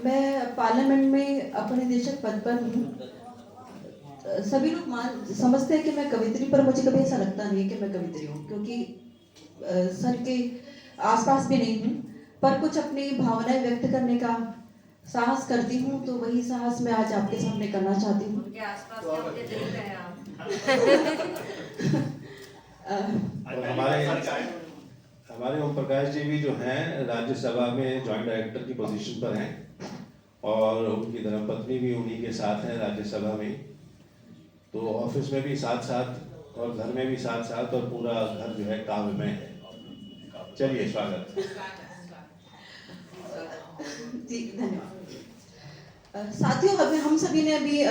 मैं पार्लियामेंट में अपने निदेशक पद पर हूँ। सभी लोग समझते हैं कि मैं कवित्री, पर मुझे कभी ऐसा लगता नहीं है कि मैं कवित्री हूँ, क्योंकि सर के आसपास भी नहीं हूँ, पर कुछ अपनी भावनाएं व्यक्त करने का साहस करती हूँ, तो वही साहस मैं आज आपके सामने करना चाहती हूँ। उनके आसपास क्या मुझे दिल में है आप। हमारे ओम प्रकाश जी भी जो हैं राज्यसभा में जॉइंट डायरेक्टर की पोजीशन पर हैं और उनकी धर्मपत्नी भी उन्हीं के साथ हैं राज्यसभा में। तो ऑफिस में भी साथ साथ और घर में भी साथ साथ और पूरा घर जो है काव्यमय है। चलिए स्वागत। जी धन्यवाद। साथियों, अभी हम सभी ने अभी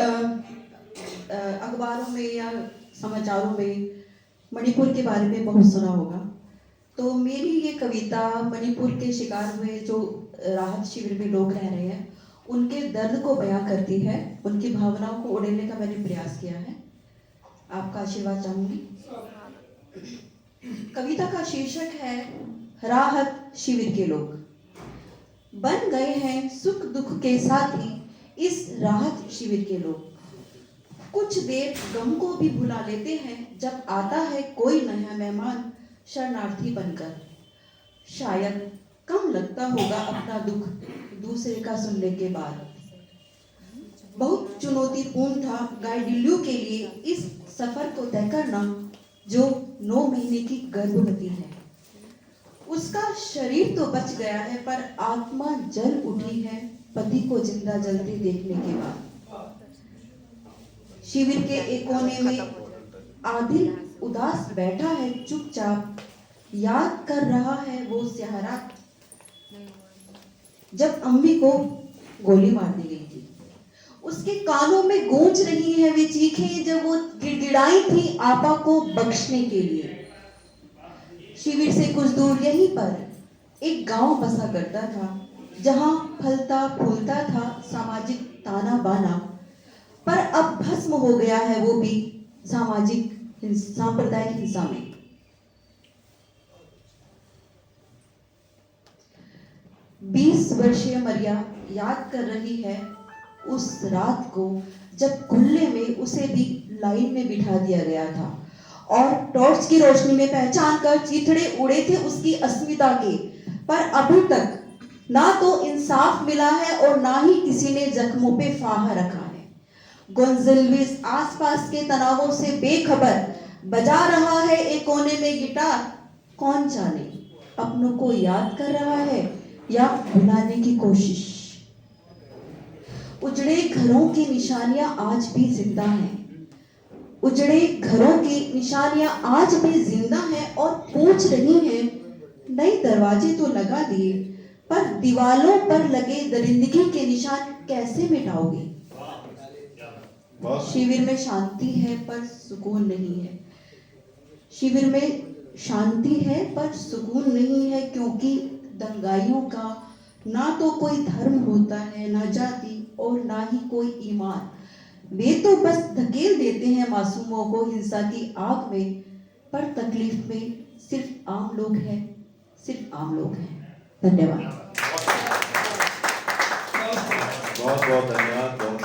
अखबारों में या समाचारों में मणिपुर के बारे में बहुत सुना होगा। तो मेरी ये कविता मणिपुर के शिकार हुए जो राहत शिविर में लोग रह रहे हैं उनके दर्द को बयां करती है, उनकी भावनाओं को उड़ेलने का मैंने प्रयास किया है। आपका आशीर्वाद चाहूंगी। कविता का शीर्षक है राहत शिविर के लोग। बन गए हैं सुख दुख के साथी इस राहत शिविर के लोग। कुछ देर गम को भी भुला लेते हैं जब आता है कोई नया मेहमान शरणार्थी बनकर। शायद कम लगता होगा अपना दुख दूसरे का सुनने के बाद। बहुत चुनौतीपूर्ण था गाइडिल्यू के लिए इस सफर को तय करना, जो 9 महीने की गर्भवती है। उसका शरीर तो बच गया है पर आत्मा जल उठी है पति को जिंदा जलते देखने के बाद। शिविर के एक कोने में आदिल उदास बैठा है चुपचाप, याद कर रहा है वो स्यारा जब अम्मी को गोली मार दी गई थी। उसके कानों में गूंज रही है वे चीखें जब वो गिड़गिड़ाई थी आपा को बख्शने के लिए। शिविर से कुछ दूर यहीं पर एक गांव बसा करता था, जहां फलता फूलता था सामाजिक ताना बाना, पर अब भस्म हो गया है वो भी सामाजिक सांप्रदायिक हिंसा में। 20 वर्षीय मरिया याद कर रही है उस रात को जब खुले में उसे भी लाइन में बिठा दिया गया था और टॉर्च की रोशनी में पहचान कर चीथड़े उड़े थे उसकी अस्मिता के। पर अभी तक ना तो इंसाफ मिला है और ना ही किसी ने जख्मों पे फाहा रखा है। गोंजल्विस आसपास के तनावों से बेखबर बजा रहा है एक कोने में गिटार। कौन जाने अपनों को याद कर रहा है या भुलाने की कोशिश। उजड़े घरों की निशानियां आज भी जिंदा हैं। उजड़े घरों की निशानियां आज भी जिंदा हैं और पूछ रही हैं, नए दरवाजे तो लगा दिए पर दीवालों पर लगे दरिंदगी के निशान कैसे मिटाओगे। शिविर में शांति है पर सुकून नहीं है। शिविर में शांति है पर सुकून नहीं है, क्योंकि दंगाइयों का ना तो कोई धर्म होता है, ना जाति और ना ही कोई ईमान। वे तो बस धकेल देते हैं मासूमों को हिंसा की आग में, पर तकलीफ में सिर्फ आम लोग हैं, सिर्फ आम लोग हैं। धन्यवाद। बहुत बहुत धन्यवाद।